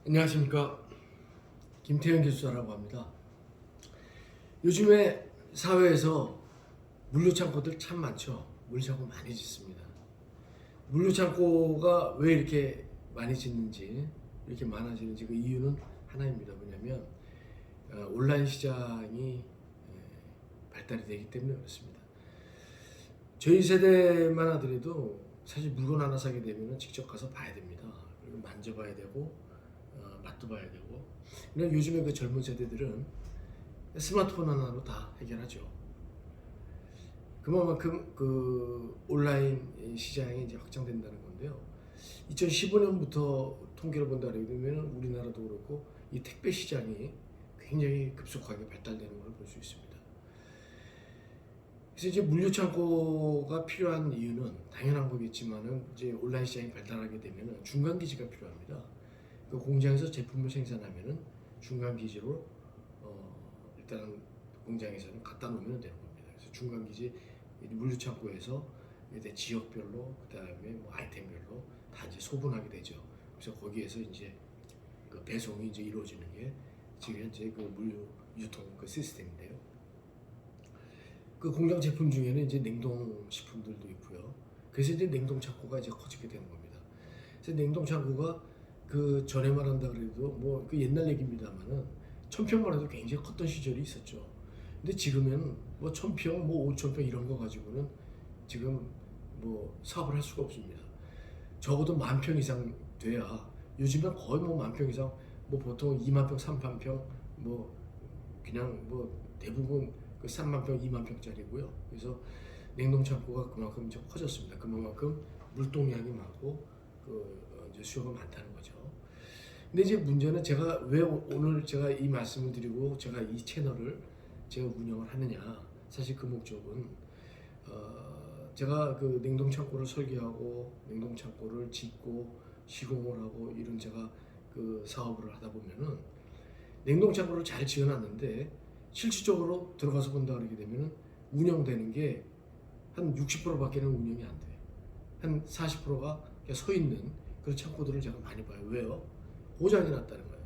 안녕하십니까. 김태현 기술사라고 합니다. 요즘에 사회에서 물류창고들 참 많죠. 물류창고 많이 짓습니다. 물류창고가 왜 이렇게 많이 짓는지, 이렇게 많아지는지 그 이유는 하나입니다. 뭐냐면 온라인 시장이 발달이 되기 때문에 그렇습니다. 저희 세대만 하더라도 사실 물건 하나 사게 되면 직접 가서 봐야 됩니다. 그리고 만져봐야 되고 맛도 봐야 되고. 근데 요즘에 그 젊은 세대들은 스마트폰 하나로 다 해결하죠. 그만큼 그 온라인 시장이 이제 확장된다는 건데요. 2015년부터 통계를 본다 그러면 우리나라도 그렇고 이 택배 시장이 굉장히 급속하게 발달되는 걸 볼 수 있습니다. 그래서 이제 물류 창고가 필요한 이유는 당연한 거겠지만은 이제 온라인 시장이 발달하게 되면은 중간 기지가 필요합니다. 그 공장에서 제품을 생산하면은 중간 기지로 일단 공장에서는 갖다 놓으면 되는 겁니다. 그래서 중간 기지 물류 창고에서 이제 지역별로 그다음에 뭐 아이템별로 다 이제 소분하게 되죠. 그래서 거기에서 이제 그 배송이 이제 이루어지는 게 지금 현재 그 물류 유통 그 시스템인데요. 그 공장 제품 중에는 이제 냉동 식품들도 있고요. 그래서 이제 냉동 창고가 이제 커지게 되는 겁니다. 그래서 냉동 창고가 그 전에만 한다 그래도 뭐 그 옛날 얘기입니다만은 1000평만 해도 굉장히 컸던 시절이 있었죠. 근데 지금은 뭐 1000평, 뭐 5000평 이런 거 가지고는 지금 뭐 사업을 할 수가 없습니다. 적어도 10,000평 이상 돼야 요즘은 거의 뭐 10,000평 이상 뭐 보통 20,000평, 30,000평 뭐 그냥 뭐 대부분 그 30,000평, 20,000평짜리고요. 그래서 냉동 창고가 그만큼 이제 커졌습니다. 그만큼 물동량이 많고 그 이제 수요가 많다는 거죠. 근데 이제 문제는 제가 왜 오늘 제가 이 말씀을 드리고 제가 이 채널을 제가 운영을 하느냐. 사실 그 목적은 제가 그 냉동 창고를 설계하고 냉동 창고를 짓고 시공을 하고 이런 제가 그 사업을 하다 보면은 냉동 창고를 잘 지어놨는데 실질적으로 들어가서 본다 그러게 되면은 운영되는 게 한 60%밖에는 운영이 안 돼. 한 40%가 서 있는 그런 창고들을 제가 많이 봐요. 왜요? 고장이 났다는 거예요.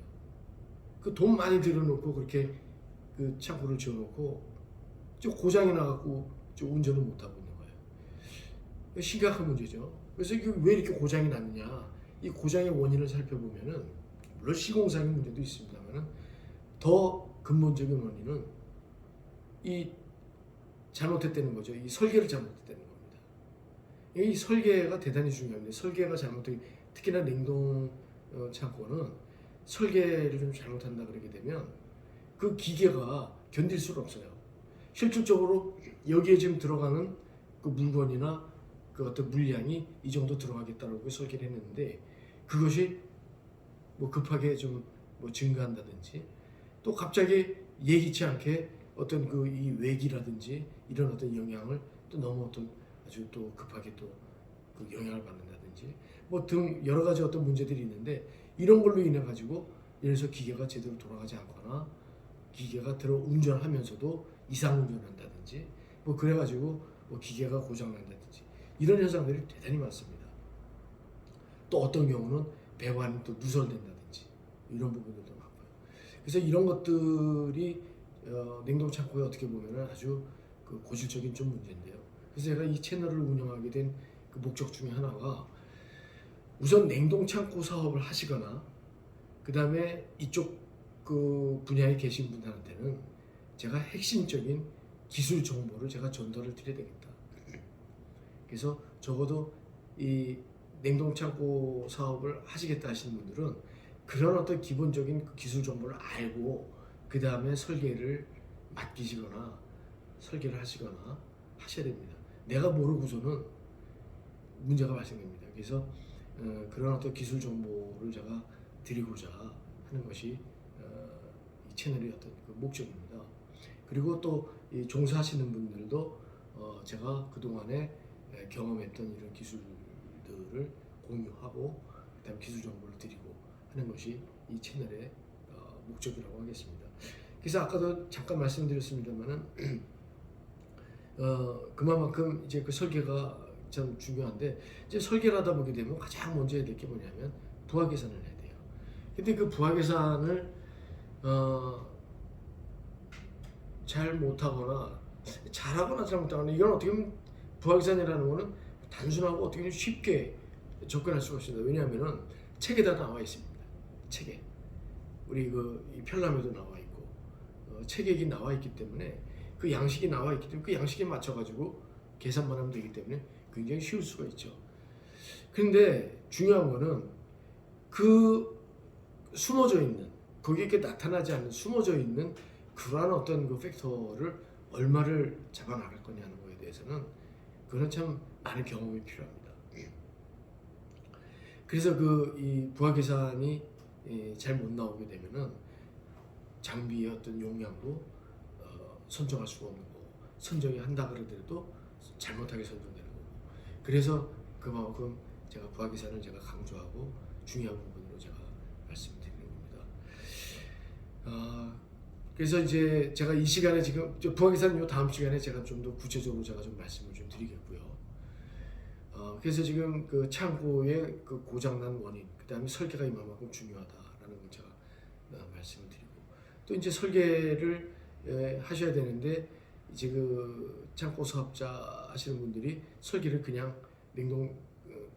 그 돈 많이 들여놓고 그렇게 그 창고를 지어놓고 고장이 나갖고 운전을 못 하고 있는 거예요. 심각한 문제죠. 그래서 이게 왜 이렇게 고장이 났느냐? 이 고장의 원인을 살펴보면은 물론 시공상의 문제도 있습니다만은 더 근본적인 원인은 이 잘못했다는 거죠. 이 설계를 잘못했다는 겁니다. 이 설계가 대단히 중요합니다. 설계가 잘못된, 특히나 냉동 창고는 설계를 좀 잘못한다 그러게 되면 그 기계가 견딜 수가 없어요. 실질적으로 여기에 지금 들어가는 그 물건이나 그 어떤 물량이 이 정도 들어가겠다라고 설계를 했는데 그것이 뭐 급하게 좀 뭐 증가한다든지 또 갑자기 예기치 않게 어떤 그 이 외기라든지 이런 어떤 영향을 또 너무 어떤 아주 또 급하게 또 그 영향을 받는다든지 뭐 등 여러 가지 어떤 문제들이 있는데 이런 걸로 인해 가지고 예를 들어서 기계가 제대로 돌아가지 않거나 기계가 들어 운전하면서도 이상 운전한다든지 뭐 그래 가지고 뭐 기계가 고장 난다든지 이런 현상들이 대단히 많습니다. 또 어떤 경우는 배관이 또 누설된다든지 이런 부분들도 많고요. 그래서 이런 것들이 냉동 창고에 어떻게 보면 아주 그 고질적인 좀 문제인데요. 그래서 제가 이 채널을 운영하게 된 그 목적 중에 하나가 우선 냉동 창고 사업을 하시거나 그 다음에 이쪽 그 분야에 계신 분들한테는 제가 핵심적인 기술 정보를 제가 전달을 드려야 되겠다. 그래서 적어도 이 냉동 창고 사업을 하시겠다 하시는 분들은 그런 어떤 기본적인 그 기술 정보를 알고 그 다음에 설계를 맡기시거나 설계를 하시거나 하셔야 됩니다. 내가 모르고서는 문제가 발생됩니다. 그래서 그런 어떤 기술 정보를 제가 드리고자 하는 것이 이 채널의 어떤 그 목적입니다. 그리고 또 이 종사하시는 분들도 제가 그동안에 경험했던 이런 기술들을 공유하고 그다음 기술 정보를 드리고 하는 것이 이 채널의 목적이라고 하겠습니다. 그래서 아까도 잠깐 말씀드렸습니다만은 그만큼 이제 그 설계가 참 중요한데 이제 설계를 하다 보게 되면 가장 먼저 해야 될 게 뭐냐면 부하 계산을 해야 돼요. 근데 그 부화 계산을 잘 못하거나 잘하거나 잘못하거나 이건 어떻게 보면 부화 계산이라는 거는 단순하고 어떻게 보면 쉽게 접근할 수가 없습니다. 왜냐하면은 책에다 나와 있습니다. 책에 우리 이 편람에도 나와 있고 책에 나와 있기 때문에 그 양식이 나와 있기 때문에 그 양식에 맞춰 가지고 계산만 하면 되기 때문에 굉장히 쉬울 수가 있죠. 그런데 중요한 거는 그 숨어져 있는 거기에 이렇게 나타나지 않는 숨어져 있는 그러한 어떤 그 팩터를 얼마를 잡아나갈 거냐는 거에 대해서는 그건 참 많은 경험이 필요합니다. 그래서 이 부하 계산이 잘 못 나오게 되면은 장비의 어떤 용량도 선정할 수가 없는 거고 선정이 한다 그러더라도 잘못하게 선정되는 거고 그래서 그만큼 제가 부하 계산을 제가 강조하고 중요한 부분으로 제가 말씀드리는 겁니다. 그래서 이제 제가 이 시간에 지금 부하 계산은 요 다음 시간에 제가 좀 더 구체적으로 제가 좀 말씀을 좀 드리겠고요. 그래서 지금 그 창고의 그 고장난 원인, 그 다음에 설계가 이만큼 중요하다라는 걸 제가 말씀을 드리고 또 이제 설계를 하셔야 되는데 이제 그 창고 사업자 하시는 분들이 설계를 그냥 냉동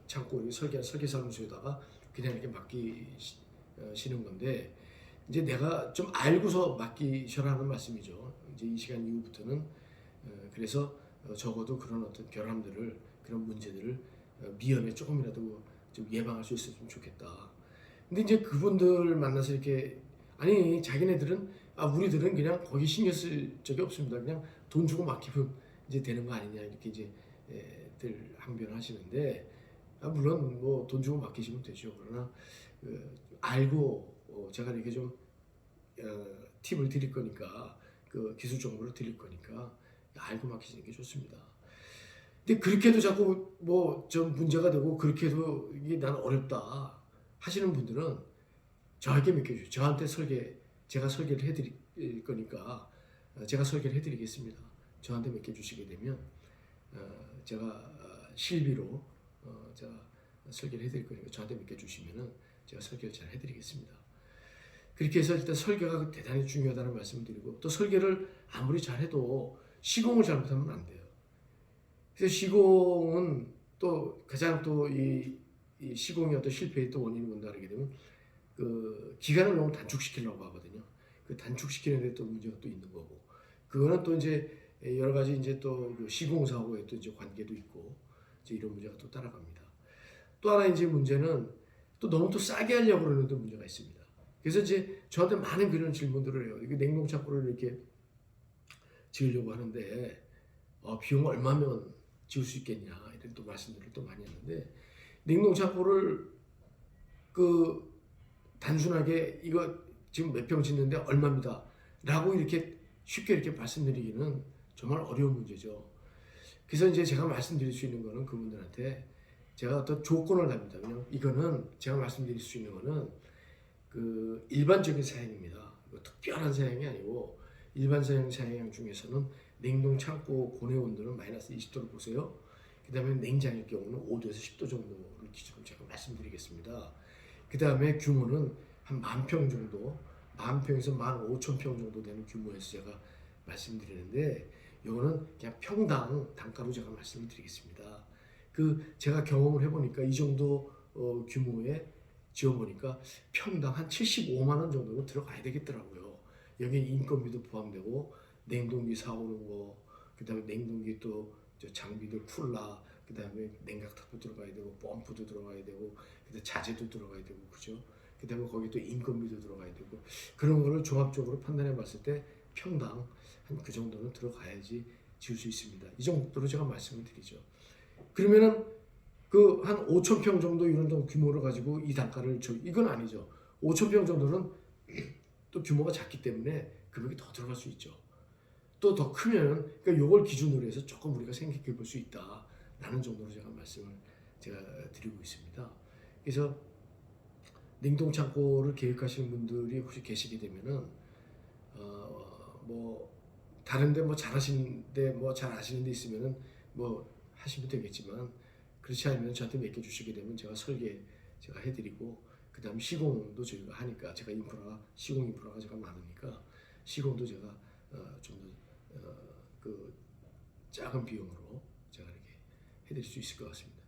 창고 설계사무소에다가 그냥 이렇게 맡기시는 건데 이제 내가 좀 알고서 맡기셔라는 말씀이죠. 이제 이 시간 이후부터는 그래서 적어도 그런 어떤 결함들을 그런 문제들을 미연에 조금이라도 좀 예방할 수 있었으면 좋겠다. 근데 이제 그분들 만나서 이렇게 아니 자기네들은 우리들은 그냥 거기 신경 쓸 적이 없습니다. 그냥 돈 주고 맡기면 이제 되는 거 아니냐 이렇게 이제 들 항변하시는데 물론 뭐 돈 주고 맡기시면 되죠. 그러나 알고 제가 이렇게 좀 팁을 드릴 거니까 그 기술 정보를 드릴 거니까 알고 맡기시는 게 좋습니다. 근데 그렇게도 자꾸 뭐 좀 문제가 되고 그렇게도 이게 나는 어렵다 하시는 분들은 저에게 맡겨주세요. 저한테 제가 설계를 해드릴 거니까 제가 설계를 해드리겠습니다. 저한테 맡겨주시게 되면 제가 실비로 제가 설계를 해드릴 거니까 저한테 맡겨주시면은 제가 설계를 잘 해드리겠습니다. 그렇게 해서 일단 설계가 대단히 중요하다는 말씀을 드리고 또 설계를 아무리 잘해도 시공을 잘못하면 안 돼요. 그래서 시공은 또 가장 또 이 시공의 어떤 실패의 또 원인이 뭔가 하게 되면 그 기간을 너무 단축시키려고 하거든요. 그 단축시키는 데 또 문제가 또 있는 거고 그거는 또 이제 여러 가지 이제 또 그 시공사고에 또 이제 관계도 있고 이제 이런 문제가 또 따라갑니다. 또 하나 이제 문제는 또 너무 또 싸게 하려고 그러는 또 문제가 있습니다. 그래서 이제 저한테 많은 그런 질문들을 해요. 이게 냉동 창고를 이렇게 지으려고 하는데 비용 얼마면 지을 수 있겠냐 이런 또 말씀들을 또 많이 했는데 냉동 창고를 그 단순하게 이거 지금 몇 평 짓는데 얼마입니다 라고 이렇게 쉽게 이렇게 말씀드리기는 정말 어려운 문제죠. 그래서 이제 제가 말씀드릴 수 있는 거는 그분들한테 제가 어떤 조건을 답니다. 그냥 이거는 제가 말씀드릴 수 있는 거는 그 일반적인 사양입니다. 특별한 사양이 아니고 일반 사양 중에서는 냉동 창고 고내 온도는 마이너스 20도를 보세요. 그 다음에 냉장일 경우는 5도에서 10도 정도를 기준으로 제가 말씀드리겠습니다. 그 다음에 규모는 한 10,000평 정도, 10,000평에서 15,000평 정도 되는 규모에서 제가 말씀드리는데 이거는 그냥 평당 단가로 제가 말씀을 드리겠습니다. 제가 경험을 해보니까 이 정도 규모에 지어보니까 평당 한 75만 원 정도는 들어가야 되겠더라고요. 여기 인건비도 포함되고 냉동기 사오는 거, 그 다음에 냉동기 또 장비들 쿨라, 그 다음에 냉각탑도 들어가야 되고 펌프도 들어가야 되고 그다음에 자재도 들어가야 되고 그죠? 그 다음에 거기 또 인건비도 들어가야 되고 그런 거를 종합적으로 판단해 봤을 때 평당 한 그 정도는 들어가야지 지을 수 있습니다. 이 정도로 제가 말씀을 드리죠. 그러면은 그 한 5,000평 정도 이런 정도 규모를 가지고 이 단가를 이건 아니죠. 5,000평 정도는 또 규모가 작기 때문에 금액이 더 들어갈 수 있죠. 또 더 크면 그러니까 요걸 기준으로 해서 조금 우리가 생각해 볼 수 있다라는 정도로 제가 말씀을 제가 드리고 있습니다. 그래서 냉동 창고를 계획하시는 분들이 혹시 계시게 되면은 뭐 다른데 뭐 잘하시는데 뭐 잘 아시는 데 있으면은 뭐 하시면 되겠지만 그렇지 않으면 저한테 맡겨주시게 되면 제가 설계 제가 해드리고 그다음에 시공도 저희가 하니까 제가 시공 인프라가 제가 많으니까 시공도 제가 좀더그 작은 비용으로 제가 이렇게 해드릴 수 있을 것 같습니다.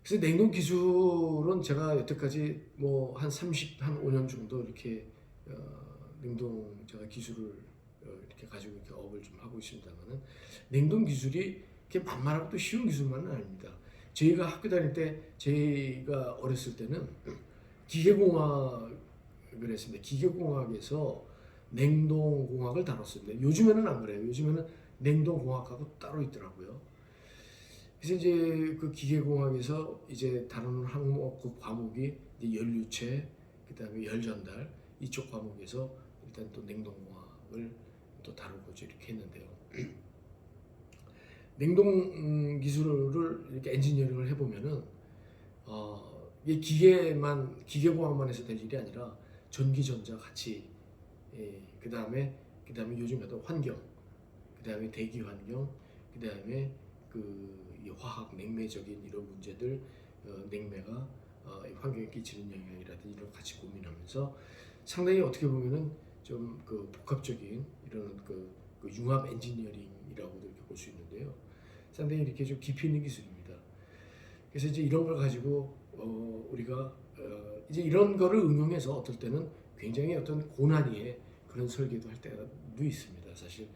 그래서 냉동 기술은 제가 여태까지 뭐 한 5년 정도 이렇게 냉동 제가 기술을 이렇게 가지고 이렇게 업을 좀 하고 있습니다만은 냉동 기술이 이렇게 만만하고 또 쉬운 기술만은 아닙니다. 저희가 학교 다닐 때 저희가 어렸을 때는 기계공학을 했습니다. 기계공학에서 냉동공학을 다뤘습니다. 요즘에는 안 그래요. 요즘에는 냉동공학하고 따로 있더라고요. 그래서 이제 그 기계공학에서 이제 다루는 항목 그 과목이 이제 연료체, 그다음에 열전달 이쪽 과목에서 일단 또 냉동공학을 또 다루고 이렇게 했는데요. 냉동 기술을 이렇게 엔지니어링을 해보면은 이게 기계공학만 해서 될 일이 아니라 전기, 전자 같이 그다음에 요즘 같은 환경, 그다음에 대기 환경, 그다음에 이 화학 냉매적인 이런 문제들, 냉매가 환경에 끼치는 영향이라든지 이런 거 같이 고민하면서 상당히 어떻게 보면은 좀 그 복합적인 이런 그 융합 엔지니어링이라고도 이렇게 볼 수 있는데요. 상당히 이렇게 좀 깊이 있는 기술입니다. 그래서 이제 이런 걸 가지고 우리가 이제 이런 거를 응용해서 어떨 때는 굉장히 어떤 고난이의 그런 설계도 할 때도 있습니다. 사실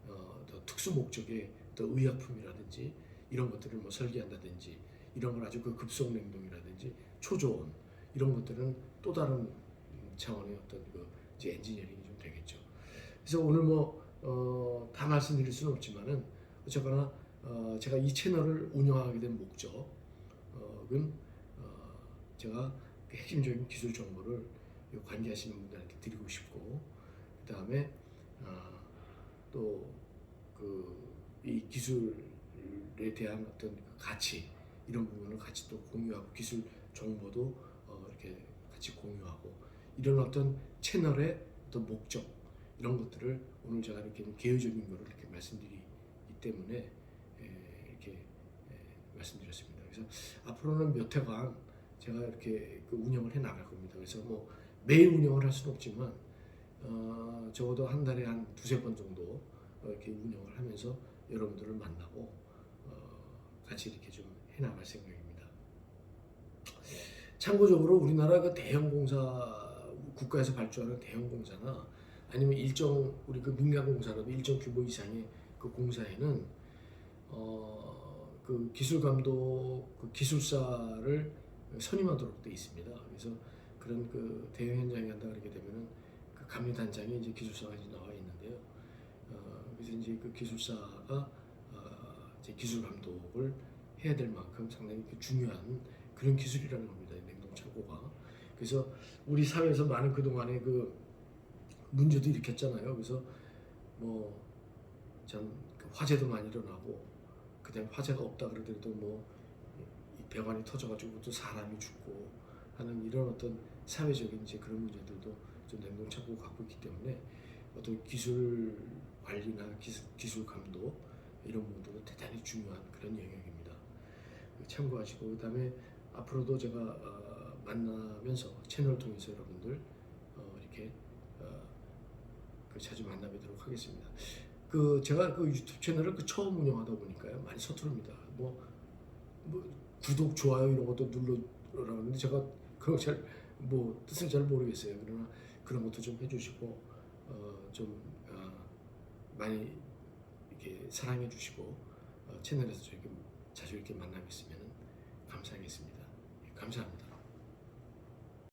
더 특수 목적의 더 의약품이라든지 이런 것들을 뭐 설계한다든지 이런 걸 아주 그 급속 냉동이라든지 초저온 이런 것들은 또 다른 차원의 어떤 그 이제 엔지니어링이 좀 되겠죠. 그래서 오늘 다 말씀드릴 수는 없지만은 어쨌거나 제가 이 채널을 운영하게 된 목적은 제가 그 핵심적인 기술 정보를 관계하시는 분들한테 드리고 싶고 그 다음에 또 이 기술에 대한 어떤 그 가치 이런 부분을 같이 또 공유하고 기술 정보도 이렇게 같이 공유하고 이런 어떤 채널의 어떤 목적 이런 것들을 오늘 제가 이렇게 개요적인 거를 이렇게 말씀드리기 때문에 이렇게 말씀드렸습니다. 그래서 앞으로는 몇 회간 제가 이렇게 그 운영을 해 나갈 겁니다. 그래서 뭐 매일 운영을 할 수는 없지만 적어도 한 달에 한 두세 번 정도 이렇게 운영을 하면서 여러분들을 만나고 같이 이렇게 좀 해 나갈 생각입니다. 참고적으로 우리나라 그 대형 공사 국가에서 발주하는 대형 공사나 아니면 우리 그 민간 공사라도 일정 규모 이상의 그 공사에는 그 기술 감독 그 기술사를 선임하도록 되어 있습니다. 그래서 그런 그 대형 현장에 간다 그러게 되면은 그 감리단장에 이제 기술사가 이제 나와 있는데요. 그래서 이제 그 기술사가 이제 기술 감독을 해야 될 만큼 상당히 그 중요한 그런 기술이라는 겁니다. 냉동 창고가. 그래서 우리 사회에서 많은 그동안의 그 문제도 일으켰잖아요. 그래서 뭐 참 화재도 많이 일어나고 그다음에 화재가 없다 그러더라도 뭐 배관이 터져가지고 또 사람이 죽고 하는 이런 어떤 사회적인 이제 그런 문제들도 좀 냉동 창고가 갖고 있기 때문에 어떤 기술 관리나 기술 감독 이런 부분들은 대단히 중요한 그런 영역입니다. 참고하시고 그다음에 앞으로도 제가 만나면서 채널을 통해서 여러분들 이렇게 자주 만나뵙도록 하겠습니다. 제가 그 유튜브 채널을 처음 운영하다 보니까요 많이 서투릅니다. 뭐 구독 좋아요 이런 것도 눌러라는데 제가 그런 뜻을 잘 모르겠어요. 그러나 그런 것도 좀 해주시고 좀 많이 이렇게 사랑해 주시고 채널에서 저렇게 자주 이렇게 만나뵙으면 감사하겠습니다. 감사합니다.